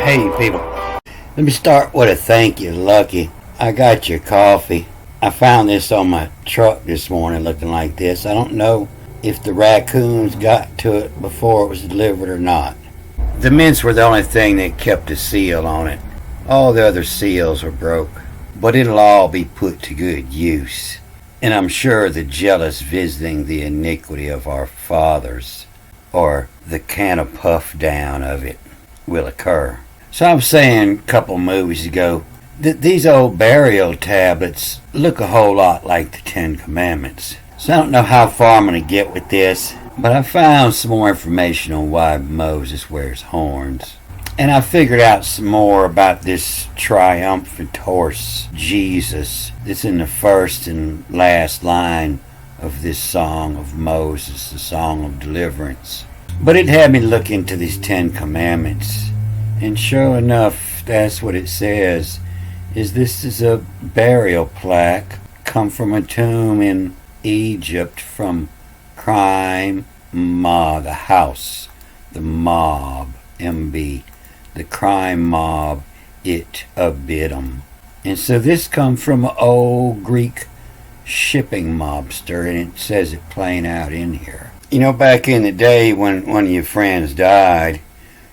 Hey people, let me start with a thank you, Lucky. I got your coffee. I found this on my truck this morning looking like this. I don't know if the raccoons got to it before it was delivered or not. The mints were the only thing that kept a seal on it. All the other seals were broke. But it'll all be put to good use. And I'm sure the jealous visiting the iniquity of our fathers, or the can of puff down of it, will occur. So I'm saying a couple movies ago that these old burial tablets look a whole lot like the Ten Commandments. So I don't know how far I'm going to get with this, but I found some more information on why Moses wears horns. And I figured out some more about this triumphant horse, Jesus, that's in the first and last line of this song of Moses, the song of deliverance. But it had me look into these Ten Commandments. And sure enough, that's what it says, is this is a burial plaque come from a tomb in Egypt from crime mob, the house, the mob, MB, the crime mob, it Abidum. And so this comes from an old Greek shipping mobster, and it says it plain out in here. You know, back in the day when one of your friends died,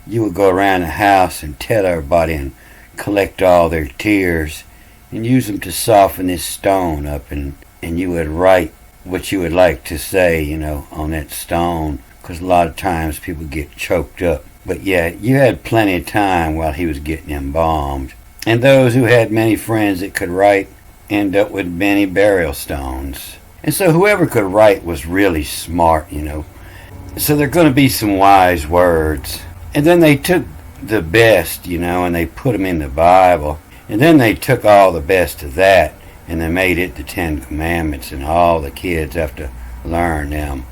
you would go around the house and tell everybody and collect all their tears and use them to soften this stone up, and you would write what you would like to say, you know, on that stone, because a lot of times people get choked up. But yeah, you had plenty of time while he was getting embalmed. And those who had many friends that could write end up with many burial stones. And so whoever could write was really smart, you know. So there are going to be some wise words. And then they took the best, you know, and they put them in the Bible. And then they took all the best of that and they made it the Ten Commandments, and all the kids have to learn them.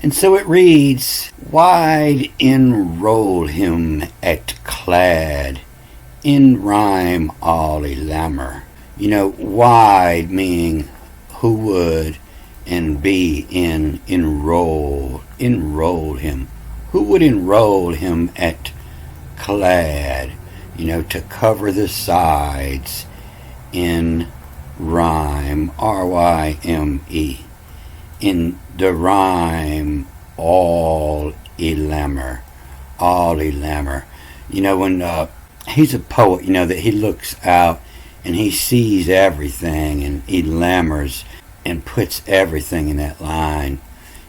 And so it reads, wide enroll him at clad, in rhyme all elamer. You know, wide meaning who would, and be in enroll him. Who would enroll him at clad, you know, to cover the sides, in rhyme, R-Y-M-E, in the rhyme, all elamer. You know, when he's a poet, you know, that he looks out and he sees everything and elamers and puts everything in that line.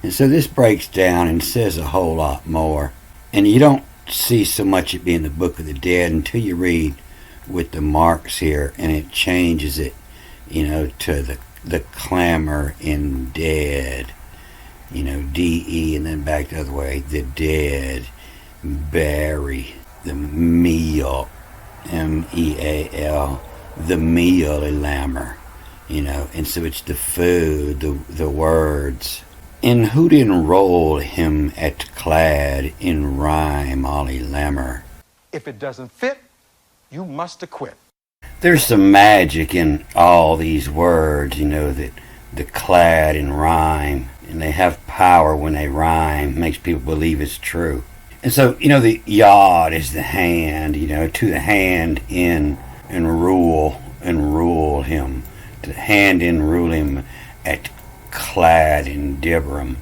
And so this breaks down and says a whole lot more. And you don't see so much it being the Book of the Dead until you read with the marks here, and it changes it, you know, to the clamor in dead, you know, D-E, and then back the other way, the dead, bury, the meal, M-E-A-L, the meal, elamer, you know, and so it's the food, the words. And who'd enroll him at clad, in rhyme, all elamer. If it doesn't fit, you must acquit. There's some magic in all these words, you know, that the clad in rhyme, and they have power when they rhyme, makes people believe it's true. And so, you know, the yod is the hand, you know, to the hand in and rule him, to the hand in rule him at clad in Dibram,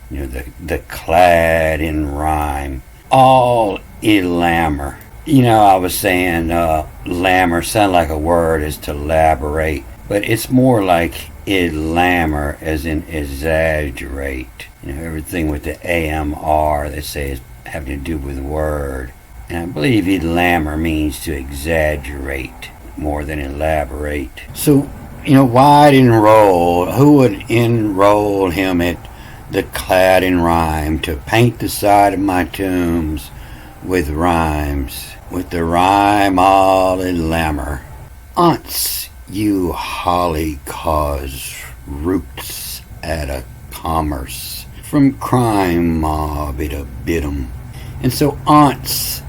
you know, the clad in rhyme, all elamer. You know, I was saying lammer sound like a word is to elaborate, but it's more like elamer as in exaggerate. You know, everything with the AMR they say is having to do with word. And I believe elamer means to exaggerate more than elaborate. So, you know, wide enroll, who would enroll him at the clad in rhyme, to paint the side of my tombs with rhymes, with the rhyme all elamer. Aunts, you holly cause roots at a commerce, from crime mob it a bidum. And so aunts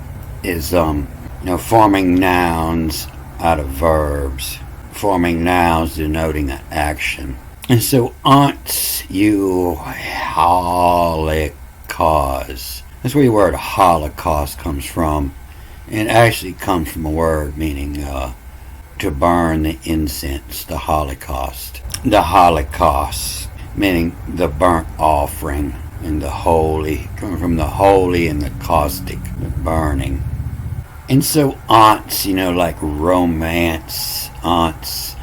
is, you know, forming nouns out of verbs, forming nouns denoting an action. And so aunts, you holocaust. That's where the word Holocaust comes from. And it actually comes from a word meaning to burn the incense, the Holocaust. The Holocaust, meaning the burnt offering, and the holy, coming from the holy and the caustic, the burning. And so aunts, like romance, aunts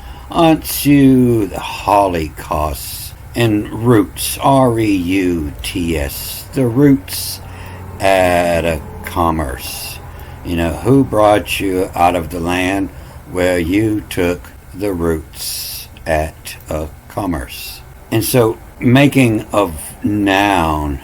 you, the Holocaust, and roots, Reuts, the roots at a commerce. Who brought you out of the land? Well, you took the roots at a commerce. And so making of noun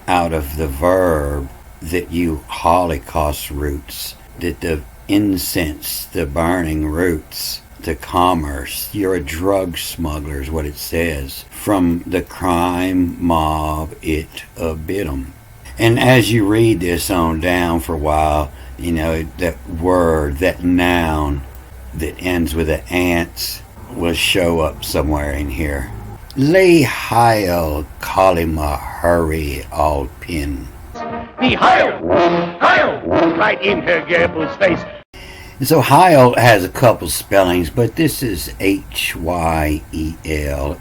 out of the verb that you Holocaust roots, that the incense, the burning roots, the commerce, you're a drug smuggler is what it says, from the crime mob it bid 'em. And as you read this on down for a while, that word, that noun that ends with an ants will show up somewhere in here. Lay Heil Kalima Hurry All Pin. He Heil! Heil! Right in her Goebbels' face. And so Heil has a couple spellings, but this is Hyel,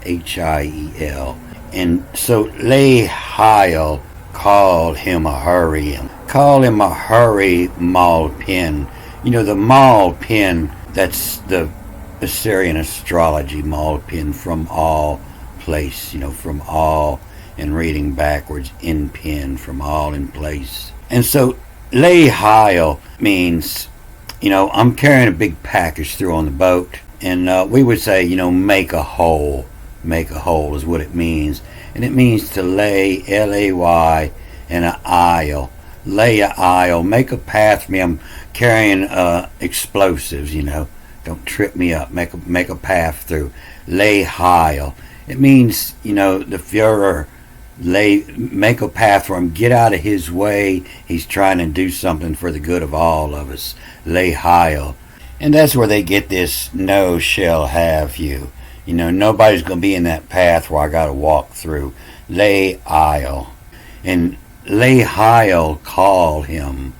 Hiel. And so Lay Heil, call him a hurry. Call him a hurry, Mal Pin. The Mal Pin, that's the Assyrian astrology, Mal Pin, from all place, from all, and reading backwards, in pin, from all in place. And so Lay Heil means, I'm carrying a big package through on the boat, and we would say, make a hole. Make a hole is what it means. And it means to lay, Lay, and an aisle. Lay a aisle, make a path for me. I'm carrying explosives, Don't trip me up. Make a path through. Lay Heil. It means, the Fuhrer, make a path for him. Get out of his way. He's trying to do something for the good of all of us. Lay Heil. And that's where they get this, no shall have you. Nobody's going to be in that path where I got to walk through. Lay Heil. And Lay Heil, call him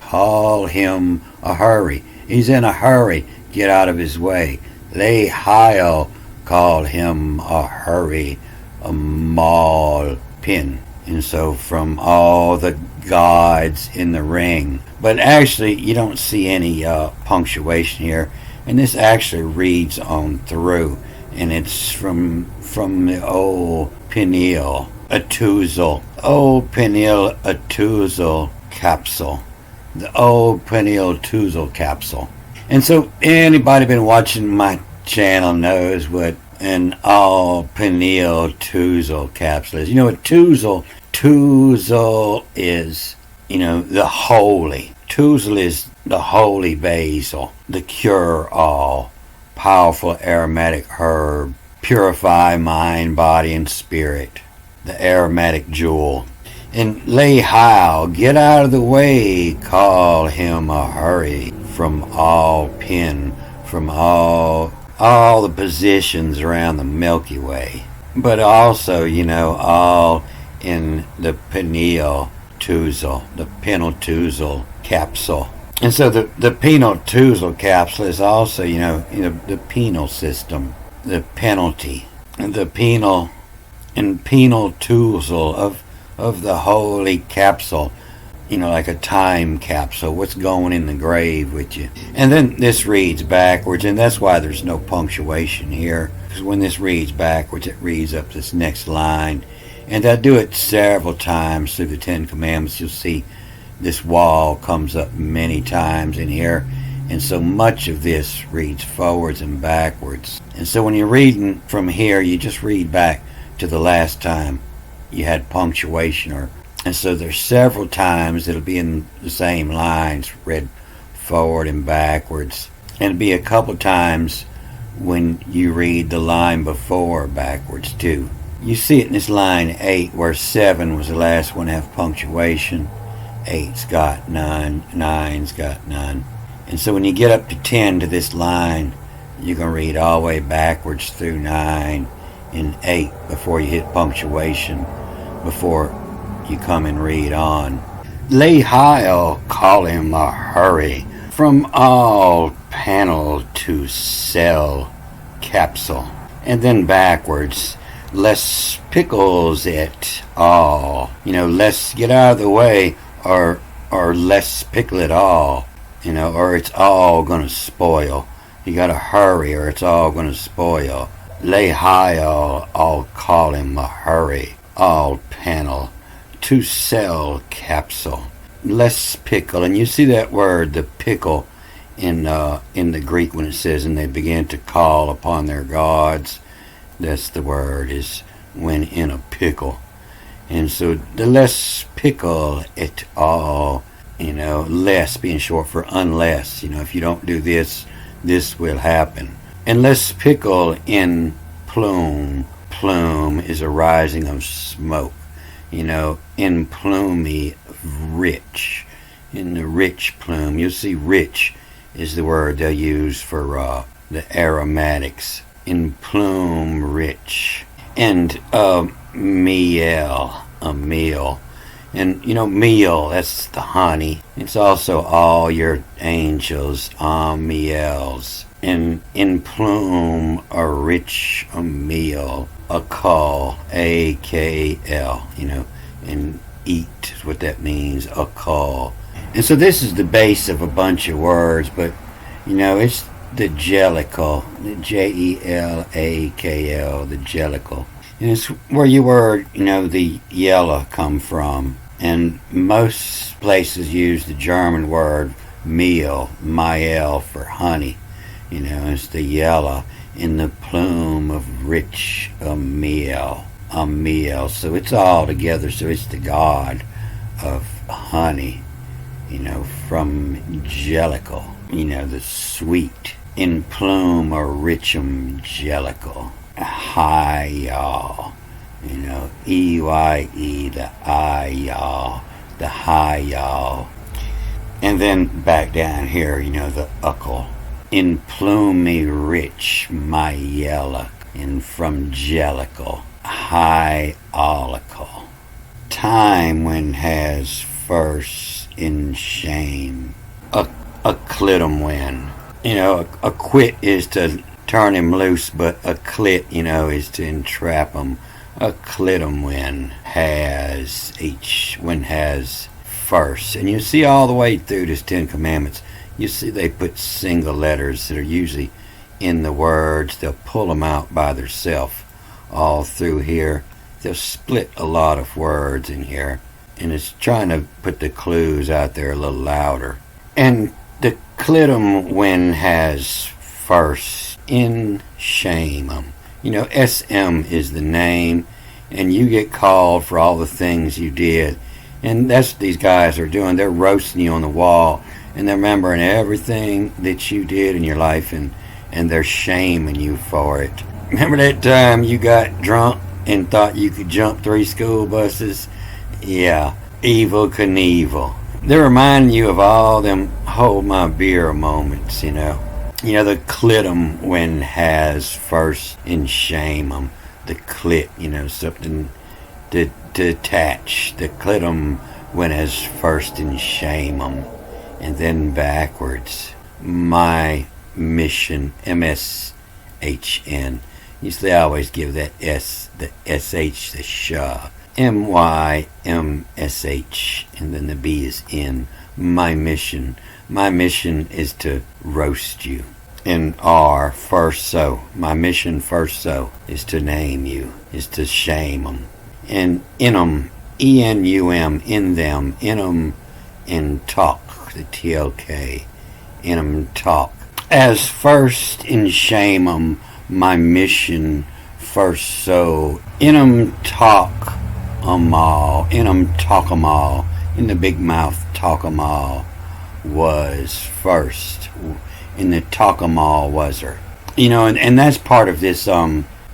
a hurry. He's in a hurry. Get out of his way. Lay Heil, call him a hurry, a Mal Pin. And so from all the gods in the ring. But actually, you don't see any punctuation here. And this actually reads on through. And it's from the old Peniel, Atuzal. Old Peniel Atuzal capsule. The old Peniel Atuzal capsule. And so anybody been watching my channel knows what an all Peniel Atuzal capsule is. What Tuzal is, the holy. Tuzal is the holy basil, the cure-all, powerful aromatic herb, purify mind, body, and spirit, the aromatic jewel. And Lay Heil, get out of the way, call him a hurry, from all pin, from all the positions around the Milky Way. But also, all in the Peniel Tuzal, the Penal capsule. And so the penal Tuzal capsule is also, the penal system, the penalty, and the penal Tuzal of the holy capsule, like a time capsule, what's going in the grave with you. And then this reads backwards, and that's why there's no punctuation here, because when this reads backwards, it reads up this next line. And I do it several times through the Ten Commandments. You'll see this wall comes up many times in here, and so much of this reads forwards and backwards. And so when you're reading from here, you just read back to the last time you had punctuation, and so there's several times it'll be in the same lines, read forward and backwards, and it'll be a couple times when you read the line before backwards too. You see it in this line 8, where 7 was the last one to have punctuation. 8's got none, 9's got none. And so when you get up to 10 to this line, you're going to read all the way backwards through 9 and 8 before you hit punctuation, before you come and read on. Lay Heil, call him a hurry, from all panel to cell capsule. And then backwards, less pickles at all. Let's get out of the way, or less pickle at all. Or it's all gonna spoil. You gotta hurry or it's all gonna spoil. Lay high, I'll call him a hurry. All panel to cell capsule. Less pickle. And you see that word, the pickle, in the Greek when it says, and they began to call upon their gods. That's the word, is when in a pickle. And so the less pickle at all, less being short for unless, if you don't do this, this will happen. And less pickle in plume. Plume is a rising of smoke. In plumy, rich. In the rich plume, you'll see rich is the word they'll use for the aromatics. In plume, rich. And meal, a meal. And meal, that's the honey. It's also all your angels, meals. And in plume, a rich a meal, a call, A-K-L, and eat is what that means, a call. And so this is the base of a bunch of words, but, it's the jellicle, the Jelakl, the jellicle. And it's where your word, the yellow come from. And most places use the German word meal, Mael, for honey. It's the yellow in the plume of rich a meal. So it's all together. So it's the god of honey, from jellicle, the sweet. In plume a richum jellicle. Hi, y'all. E-Y-E, the I, y'all. The hi, y'all. And then back down here, the uckle. In plumy rich, my yellow. And from jellicle, high olicle. Time when has first in shame. A clitum win. A quit is to turn him loose, but a clit, is to entrap him. A clitum when has first. And you see all the way through this Ten Commandments, you see they put single letters that are usually in the words. They'll pull them out by themselves all through here. They'll split a lot of words in here. And it's trying to put the clues out there a little louder. And the clitum when has first in shame. SM is the name, and you get called for all the things you did. And that's what these guys are doing. They're roasting you on the wall, and they're remembering everything that you did in your life, and they're shaming you for it. Remember that time you got drunk and thought you could jump 3 school buses? Yeah, Evil Knievel. They're reminding you of all them hold my beer moments, the clitum when has first in shame 'em. The clit, something to detach. The clitum when has first in shame 'em. And then backwards. My mission, MSHN. Usually I always give that S, the SH, the sha. MYMSH, and then the B is in. My mission. My mission is to roast you. And R, first so. My mission first so is to name you, is to shame them. And in them, ENUM, in them, in them, and talk, the TLK, in them talk. As first in shame them, my mission first so. In them talk 'em all, in them talk 'em all, in the big mouth talk 'em all was first. In the talk 'em all was her. And that's part of this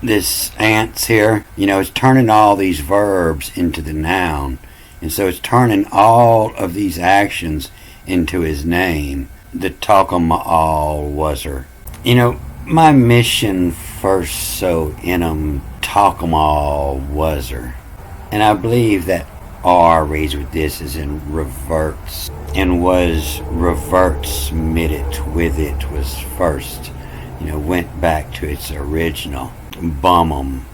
this ants here. It's turning all these verbs into the noun. And so it's turning all of these actions into his name. The talk 'em all was her. My mission first so in 'em talk 'em all was her. And I believe that R reads with this as in reverts. and was reverts mid it with it was first, went back to its original. Bum 'em,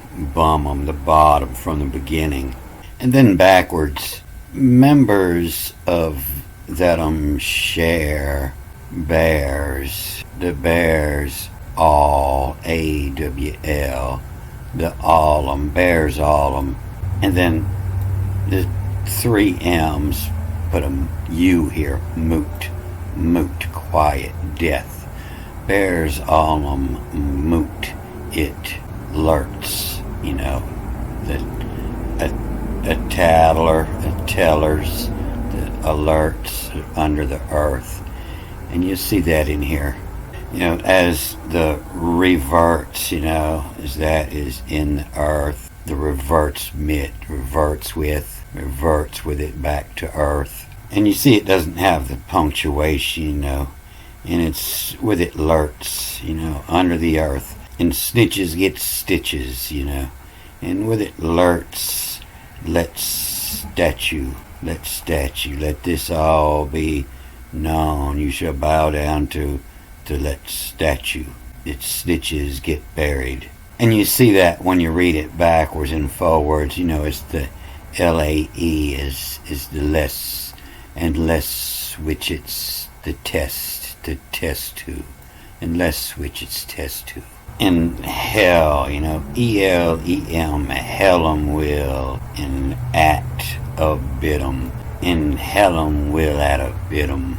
the bottom from the beginning. And then backwards, members of that share bears, the bears all, AWL, the all'em, bears all'em, and then the 3 M's, put a U here, moot, quiet, death, bears all'em, moot, it lurks, a tattler, a tellers, the alerts under the earth. And you see that in here. As the reverts, as that is in the earth, the reverts reverts with it back to earth. And you see it doesn't have the punctuation, and it's with it lurks, under the earth. And snitches get stitches, and with it lurks, let this all be known. You shall bow down to let statue. Its stitches get buried. And you see that when you read it backwards and forwards, it's the LAE is the less, and less which it's the test to, and less which it's test to. In hell, ELEM, hellum will, in at a bitum, in hellum will at a bitum.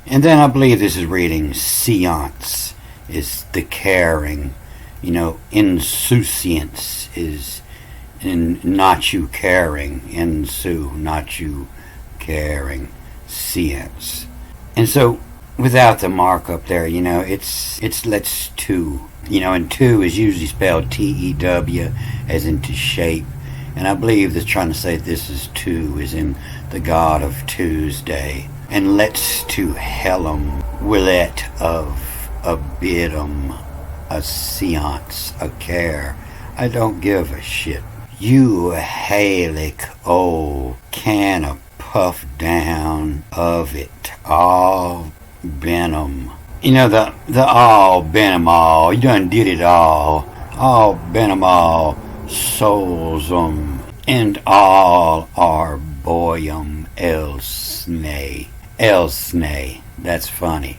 And then I believe this is reading seance, is the caring, insouciance is in not you caring, insu, not you caring, seance. And so without the markup there, it's let's two. And two is usually spelled TEW, as into shape. And I believe they're trying to say this is two, is in the god of Tuesday. And let's to hellum, willet of a bidum, a seance, a care. I don't give a shit. You halic, can a puff down of it, all venom. The all venom all, you done did it all venom all, soulsum, and all arboreum elsne, that's funny.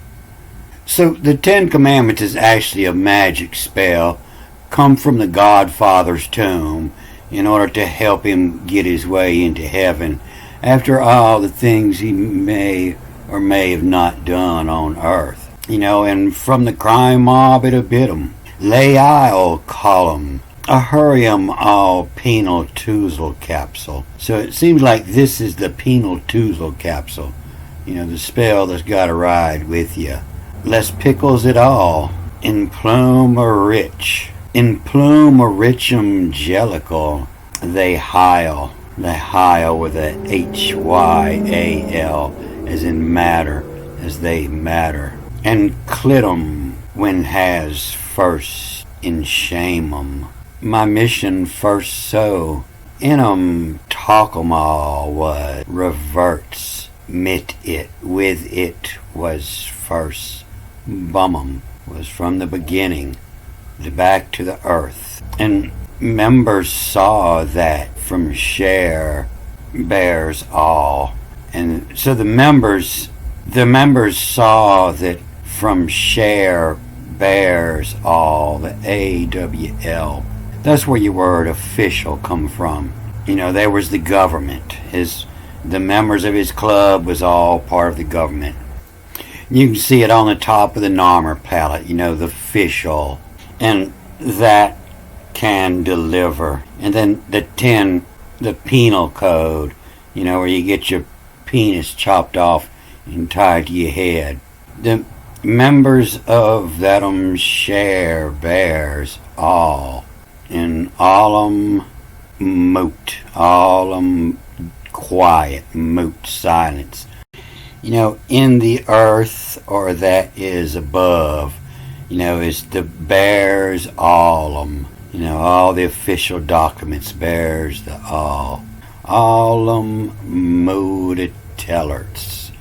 So the 10 Commandments is actually a magic spell, come from the Godfather's tomb, in order to help him get his way into heaven, after all the things he may or may have not done on earth. And from the crime mob it a bit 'em. Lay I'll call 'em. A hurry 'em all penal toozle capsule. So it seems like this is the penal toozle capsule. The spell that's got to ride with you. Less pickles at all. In plume or rich. In plume or richum jellicle. They hile with a HYAL, as in matter, as they matter. And clitum when has first in shame 'em. My mission first so in 'em talk 'em all was reverts mit it with it was first bum 'em was from the beginning the back to the earth. And members saw that from share bears all. And so the members saw that from share bears all, the AWL. That's where your word official come from. There was the government. The members of his club was all part of the government. You can see it on the top of the Narmer palette, the official. And that can deliver. And then the 10, the penal code, where you get your penis chopped off and tied to your head. The members of that share bears all, and all moot, all quiet, moot, silence. In the earth or that is above, is the bears all all the official documents bears the all mood tellers,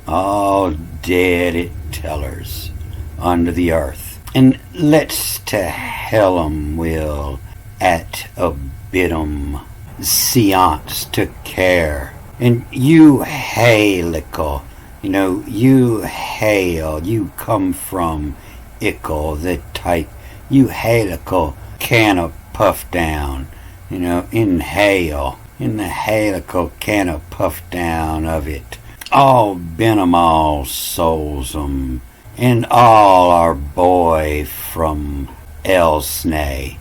all dead it tellers under the earth. And let's to hell 'em will at a bid 'em. Seance took care. And you Halical, you hail, you come from ickle, the type, you Halical can of puff down, inhale, in the Halical can of puff down of it. All been 'em all souls 'em, and all our boy from Elsney.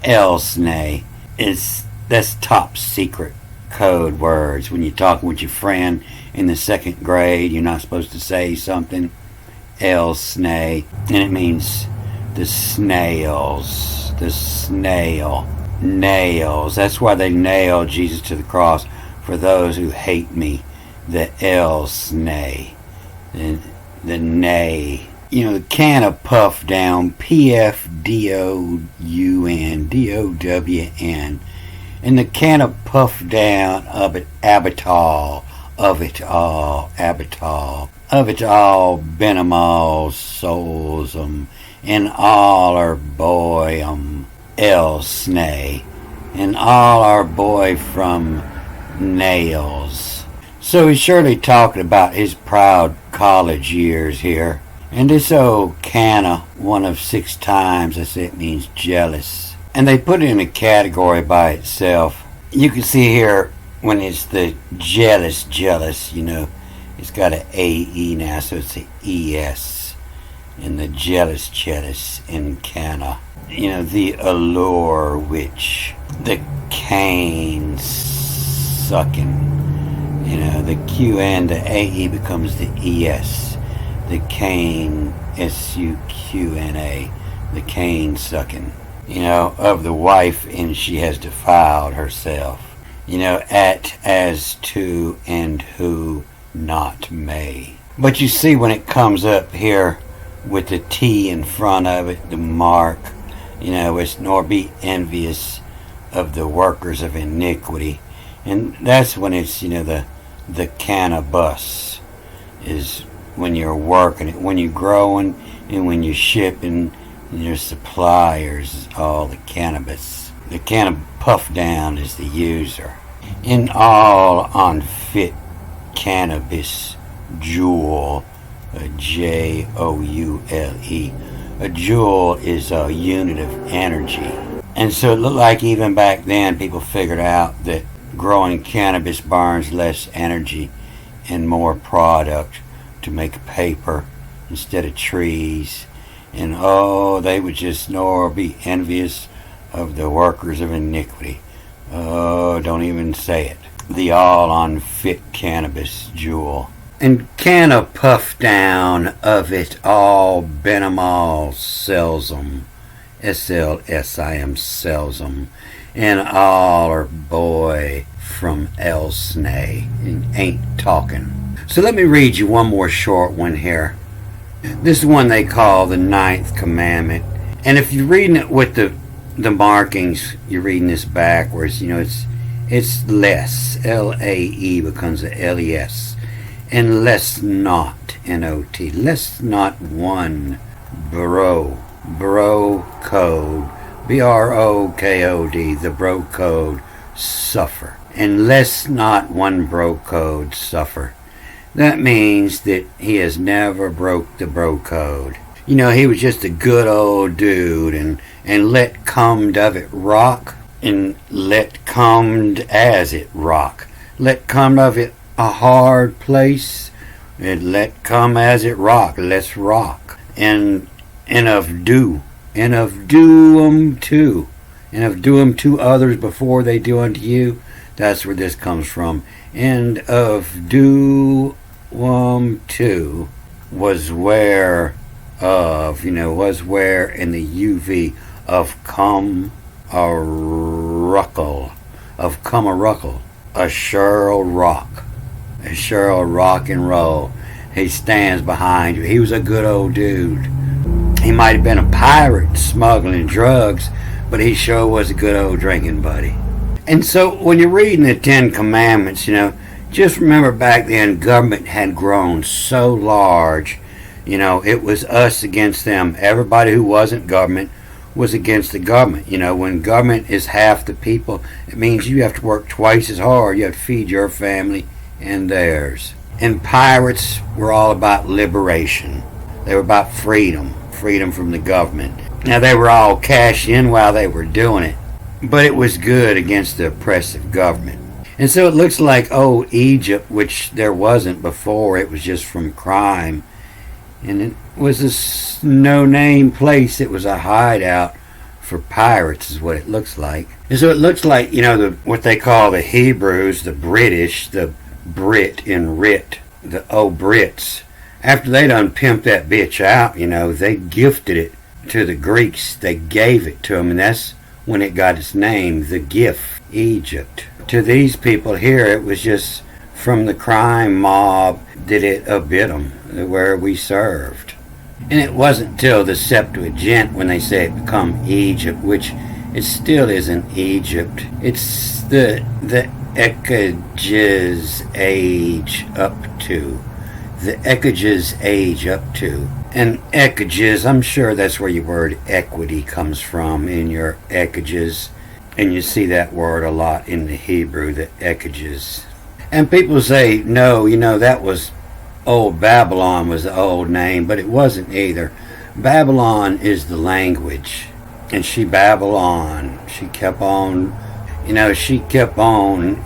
Elsney that's top secret code words. When you're talking with your friend in the 2nd grade, you're not supposed to say something. Elsney, and it means the snails, the snail, nails. That's why they nailed Jesus to the cross, for those who hate me. The Elsney, the nay. The can of puff down, PFDOUN, DOWN. And the can of puff down of it, Abital, of it all, Abital, of it all, been 'em all, souls 'em, and all our boy Elsney, and all our boy from Nails. So he's surely talking about his proud college years here. And this old canna, one of 6 times, I say it means jealous. And they put it in a category by itself. You can see here when it's the jealous, it's got an AE now, so it's an ES. And the jealous in canna. The allure which, the cane sucking. The Q and the AE becomes the ES. The cane, SUQNA, the cane sucking. Of the wife, and she has defiled herself. At, as to, and who not may. But you see when it comes up here with the T in front of it, the mark, it's nor be envious of the workers of iniquity. And that's when it's, the cannabis is when you're working it, when you're growing, and when you're shipping. And your suppliers is all the cannabis. The can of puff down is the user. In all unfit cannabis jewel, a JOULE. A joule is a unit of energy. And so it looked like even back then people figured out that growing cannabis burns less energy and more product to make paper instead of trees. And they would just nor be envious of the workers of iniquity. Oh, don't even say it. The all unfit cannabis jewel. And can a puff down of it all, been 'em all, sells 'em. SLSIM sells 'em. And all our boy from Elsney ain't talking. So let me read you one more short one here. This is one they call the 9th commandment. And if you're reading it with the markings, you're reading this backwards, it's less. LAE becomes a LES. And less not, NOT. Less not one bro code, BROKOD, the bro code suffer. And less not one bro code suffer. That means that he has never broke the bro code. He was just a good old dude, and let comed of it rock, and let comed as it rock. Let come of it a hard place, and let come as it rock. Let's rock. And of do 'em too. And of do 'em to others before they do unto you. That's where this comes from. And of do 'em too was where of, was where in the UV of come a ruckle, a Cheryl rock, rock and roll. He stands behind you. He was a good old dude. He might have been a pirate smuggling drugs, but he sure was a good old drinking buddy. And so when you're reading the 10 Commandments, Just remember back then, government had grown so large. It was us against them. Everybody who wasn't government was against the government. When government is half the people, it means you have to work twice as hard. You have to feed your family and theirs. And pirates were all about liberation. They were about freedom from the government. Now, they were all cashed in while they were doing it, but it was good against the oppressive government. And so it looks like old Egypt, which there wasn't before. It was just from crime. And it was a no-name place. It was a hideout for pirates is what it looks like. And so it looks like, what they call the Hebrews, the British, the Brit in writ, the old Brits. After they done pimped that bitch out, they gifted it to the Greeks. They gave it to them, and that's when it got its name, the gift, Egypt. To these people here, it was just from the crime mob that it abit them, where we served. And it wasn't till the Septuagint when they say it become Egypt, which it still isn't Egypt. It's the Ekages age up to. The Ekages age up to. And Ekages, I'm sure that's where your word equity comes from, in your Ekages. And you see that word a lot in the Hebrew, the Ekages. And people say, no, that was old Babylon was the old name, but it wasn't either. Babylon is the language. And she Babylon. She kept on,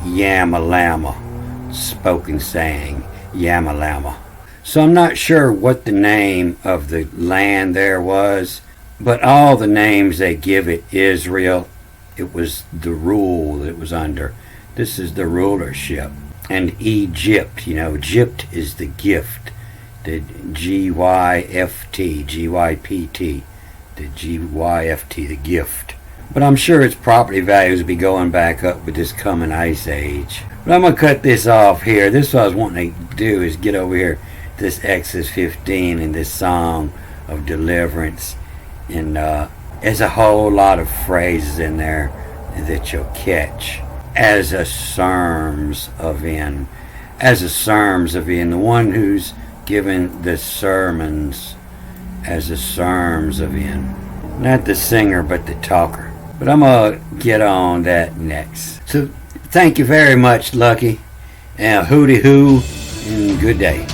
Yamalama, spoken saying, Yamalama. So I'm not sure what the name of the land there was, but all the names they give it, Israel, it was the rule that it was under. This is the rulership. And Egypt, Egypt is the gift. The G-Y-F-T, G-Y-P-T, the G-Y-F-T, the gift. But I'm sure its property values will be going back up with this coming ice age. But I'm going to cut this off here. This is what I was wanting to do, is get over here to this Exodus 15 and this song of deliverance. And there's a whole lot of phrases in there that you'll catch. As a serms of in. As a serms of in. The one who's given the sermons as a serms of in. Not the singer, but the talker. But I'm going to get on that next. So thank you very much, Lucky. And hooty hoo, and good day.